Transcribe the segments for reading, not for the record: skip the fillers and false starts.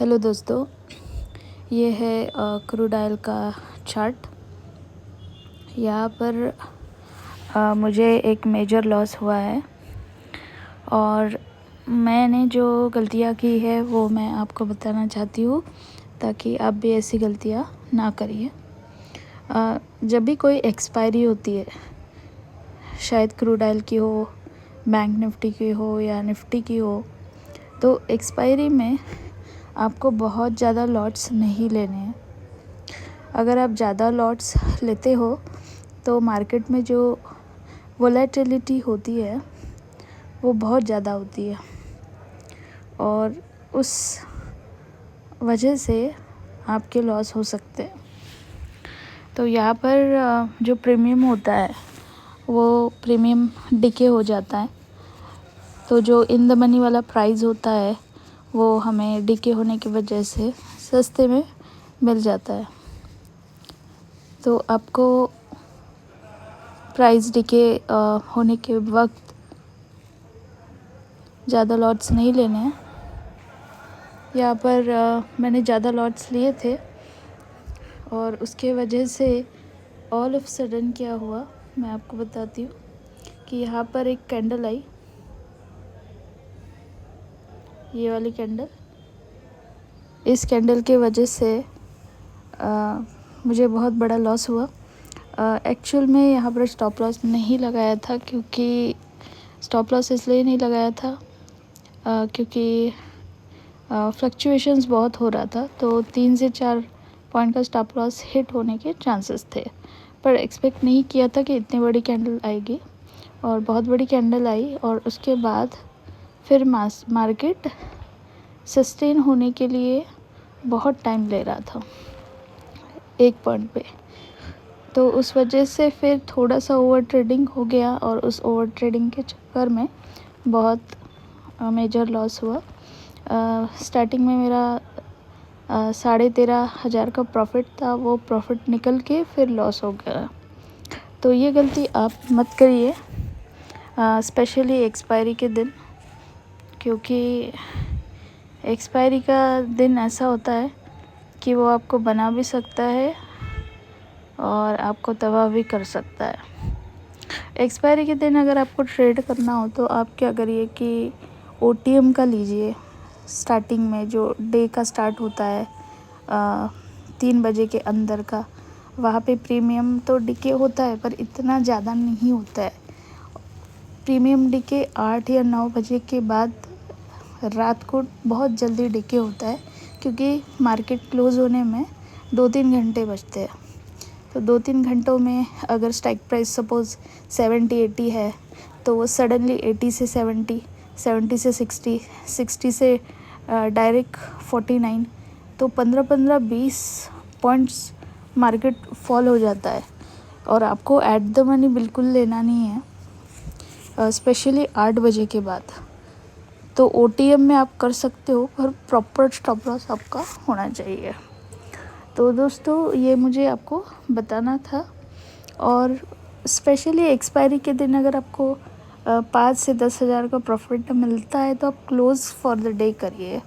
Hello दोस्तों, ये है क्रूड ऑयल का चार्ट। यहाँ पर मुझे एक मेजर लॉस हुआ है और मैंने जो गलतियाँ की है वो मैं आपको बताना चाहती हूँ ताकि आप भी ऐसी गलतियाँ ना करिए। जब भी कोई एक्सपायरी होती है, शायद क्रूड ऑयल की हो, बैंक निफ्टी की हो या निफ्टी की हो, तो एक्सपायरी में आपको बहुत ज़्यादा लॉट्स नहीं लेने हैं। अगर आप ज़्यादा लॉट्स लेते हो तो मार्केट में जो वोलेटिलिटी होती है वो बहुत ज़्यादा होती है और उस वजह से आपके लॉस हो सकते हैं। तो यहाँ पर जो प्रीमियम होता है वो प्रीमियम डिके हो जाता है। तो जो इन द मनी वाला प्राइस होता है वो हमें डिके होने की वजह से सस्ते में मिल जाता है। तो आपको प्राइस डिके होने के वक्त ज़्यादा लॉट्स नहीं लेने हैं। यहाँ पर मैंने ज़्यादा लॉट्स लिए थे और उसके वजह से ऑल ऑफ सडन क्या हुआ मैं आपको बताती हूँ कि यहाँ पर एक कैंडल आई, ये वाली कैंडल। इस कैंडल के वजह से मुझे बहुत बड़ा लॉस हुआ। एक्चुअल में यहाँ पर स्टॉप लॉस नहीं लगाया था, क्योंकि स्टॉप लॉस इसलिए नहीं लगाया था क्योंकि फ्लक्चुएशंस बहुत हो रहा था, तो 3 से 4 पॉइंट का स्टॉप लॉस हिट होने के चांसेस थे। पर एक्सपेक्ट नहीं किया था कि इतनी बड़ी कैंडल आएगी और बहुत बड़ी कैंडल आई और उसके बाद फिर मार्केट सस्टेन होने के लिए बहुत टाइम ले रहा था एक पॉइंट पे। तो उस वजह से फिर थोड़ा सा ओवर ट्रेडिंग हो गया और उस ओवर ट्रेडिंग के चक्कर में बहुत मेजर लॉस हुआ। स्टार्टिंग में मेरा 13,500 का प्रॉफिट था, वो प्रॉफिट निकल के फिर लॉस हो गया। तो ये गलती आप मत करिए, स्पेशली एक्सपायरी के दिन, क्योंकि एक्सपायरी का दिन ऐसा होता है कि वो आपको बना भी सकता है और आपको तबाह भी कर सकता है। एक्सपायरी के दिन अगर आपको ट्रेड करना हो तो आप क्या करिए कि ओटीएम का लीजिए। स्टार्टिंग में जो डे का स्टार्ट होता है 3 बजे के अंदर का, वहाँ पे प्रीमियम तो डिके होता है पर इतना ज़्यादा नहीं होता है। प्रीमियम डिके 8 या 9 बजे के बाद रात को बहुत जल्दी डिके होता है, क्योंकि मार्केट क्लोज़ होने में 2-3 घंटे बचते हैं। तो 2-3 घंटों में अगर स्ट्राइक प्राइस सपोज़ 70-80 है तो वो सडनली 80 से 70, 70 से 60, 60 से डायरेक्ट 49, तो 15-20 पॉइंट्स मार्केट फॉल हो जाता है और आपको एट द मनी बिल्कुल लेना नहीं है, स्पेशली 8 बजे के बाद। तो ओटीएम में आप कर सकते हो पर प्रॉपर स्टॉप लॉस आपका होना चाहिए। तो दोस्तों ये मुझे आपको बताना था। और स्पेशली एक्सपायरी के दिन अगर आपको 5 से 10,000 का प्रॉफिट मिलता है तो आप क्लोज़ फॉर द डे करिए,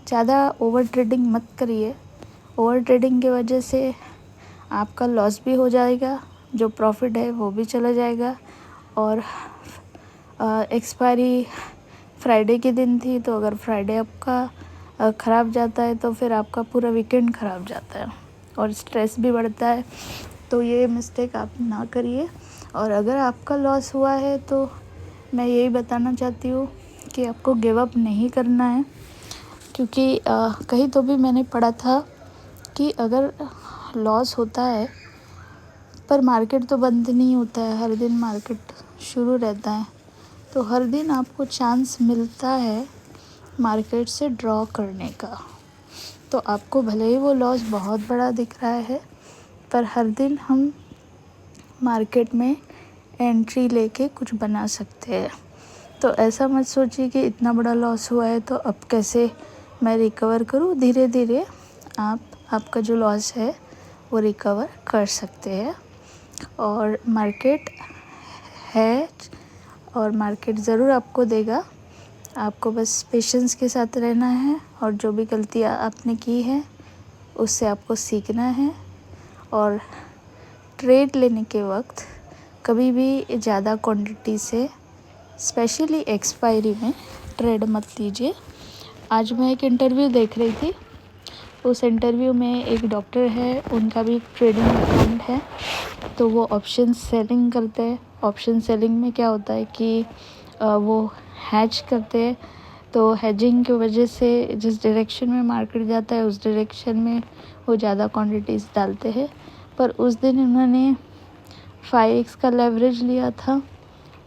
ज़्यादा ओवर ट्रेडिंग मत करिए। ओवर ट्रेडिंग की वजह से आपका लॉस भी हो जाएगा, जो प्रॉफिट है वो भी चला जाएगा। और एक्सपायरी फ्राइडे के दिन थी, तो अगर फ्राइडे आपका ख़राब जाता है तो फिर आपका पूरा वीकेंड ख़राब जाता है और स्ट्रेस भी बढ़ता है। तो ये मिस्टेक आप ना करिए। और अगर आपका लॉस हुआ है तो मैं यही बताना चाहती हूँ कि आपको गिव अप नहीं करना है, क्योंकि कहीं तो भी मैंने पढ़ा था कि अगर लॉस होता है पर मार्केट तो बंद नहीं होता है, हर दिन मार्केट शुरू रहता है, तो हर दिन आपको चांस मिलता है मार्केट से ड्रॉ करने का। तो आपको भले ही वो लॉस बहुत बड़ा दिख रहा है पर हर दिन हम मार्केट में एंट्री लेके कुछ बना सकते हैं। तो ऐसा मत सोचिए कि इतना बड़ा लॉस हुआ है तो अब कैसे मैं रिकवर करूं। धीरे धीरे आपका जो लॉस है वो रिकवर कर सकते हैं। और मार्केट है और मार्केट ज़रूर आपको देगा, आपको बस पेशेंस के साथ रहना है और जो भी गलतियाँ आपने की है उससे आपको सीखना है। और ट्रेड लेने के वक्त कभी भी ज़्यादा क्वांटिटी से, स्पेशली एक्सपायरी में ट्रेड मत लीजिए। आज मैं एक इंटरव्यू देख रही थी, उस इंटरव्यू में एक डॉक्टर है, उनका भी ट्रेडिंग अकाउंट है, तो वो ऑप्शन सेलिंग करते हैं। ऑप्शन सेलिंग में क्या होता है कि वो हैज करते हैं, तो हैजिंग की वजह से जिस डायरेक्शन में मार्केट जाता है उस डायरेक्शन में वो ज़्यादा क्वांटिटीज़ डालते हैं। पर उस दिन उन्होंने 5x का लेवरेज लिया था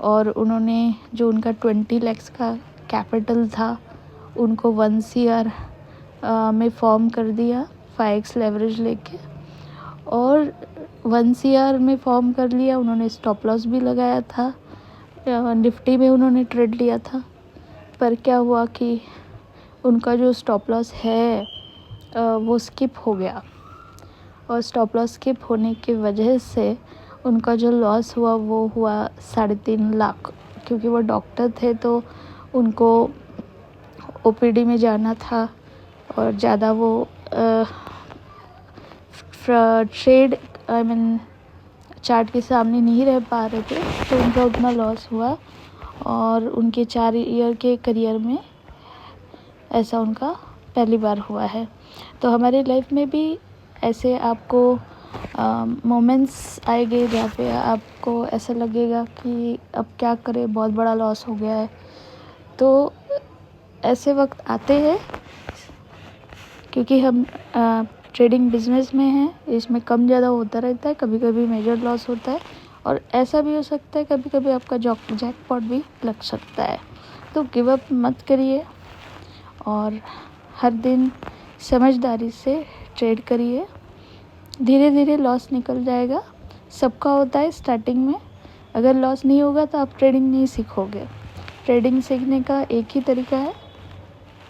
और उन्होंने जो उनका 20 लाख का कैपिटल था उनको 1 CR में फॉर्म कर दिया 5x लेवरेज लेके, और 1 CR में फॉर्म कर लिया। उन्होंने स्टॉप लॉस भी लगाया था, निफ्टी में उन्होंने ट्रेड लिया था। पर क्या हुआ कि उनका जो स्टॉप लॉस है वो स्किप हो गया, और स्टॉप लॉस स्किप होने की वजह से उनका जो लॉस हुआ वो हुआ 3.5 लाख। क्योंकि वो डॉक्टर थे तो उनको OPD में जाना था और ज़्यादा वो ट्रेड चार्ट के सामने नहीं रह पा रहे थे, तो उनका उतना लॉस हुआ। और उनके 4 ईयर के करियर में ऐसा उनका पहली बार हुआ है। तो हमारी लाइफ में भी ऐसे आपको मोमेंट्स आएंगे जहाँ पे आपको ऐसा लगेगा कि अब क्या करें, बहुत बड़ा लॉस हो गया है। तो ऐसे वक्त आते हैं क्योंकि हम ट्रेडिंग बिजनेस में हैं, इसमें कम ज़्यादा होता रहता है, कभी कभी मेजर लॉस होता है, और ऐसा भी हो सकता है कभी कभी आपका जैकपॉट भी लग सकता है। तो गिव अप मत करिए और हर दिन समझदारी से ट्रेड करिए। धीरे धीरे लॉस निकल जाएगा, सबका होता है स्टार्टिंग में। अगर लॉस नहीं होगा तो आप ट्रेडिंग नहीं सीखोगे। ट्रेडिंग सीखने का एक ही तरीका है,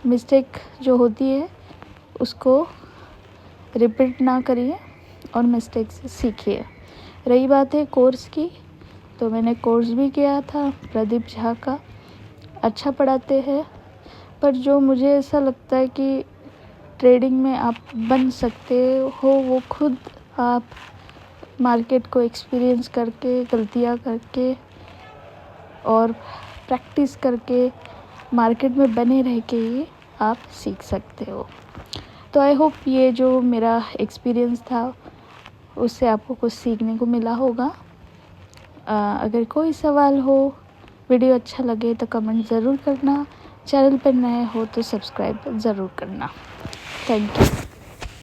मिस्टेक जो होती है उसको रिपीट ना करिए और मिस्टेक से सीखिए। रही बात है कोर्स की, तो मैंने कोर्स भी किया था प्रदीप झा का, अच्छा पढ़ाते हैं। पर जो मुझे ऐसा लगता है कि ट्रेडिंग में आप बन सकते हो वो खुद आप मार्केट को एक्सपीरियंस करके, गलतियाँ करके और प्रैक्टिस करके मार्केट में बने रह के ही आप सीख सकते हो। तो आई होप ये जो मेरा एक्सपीरियंस था उससे आपको कुछ सीखने को मिला होगा। अगर कोई सवाल हो, वीडियो अच्छा लगे तो कमेंट ज़रूर करना, चैनल पर नए हो तो सब्सक्राइब ज़रूर करना। Thank you.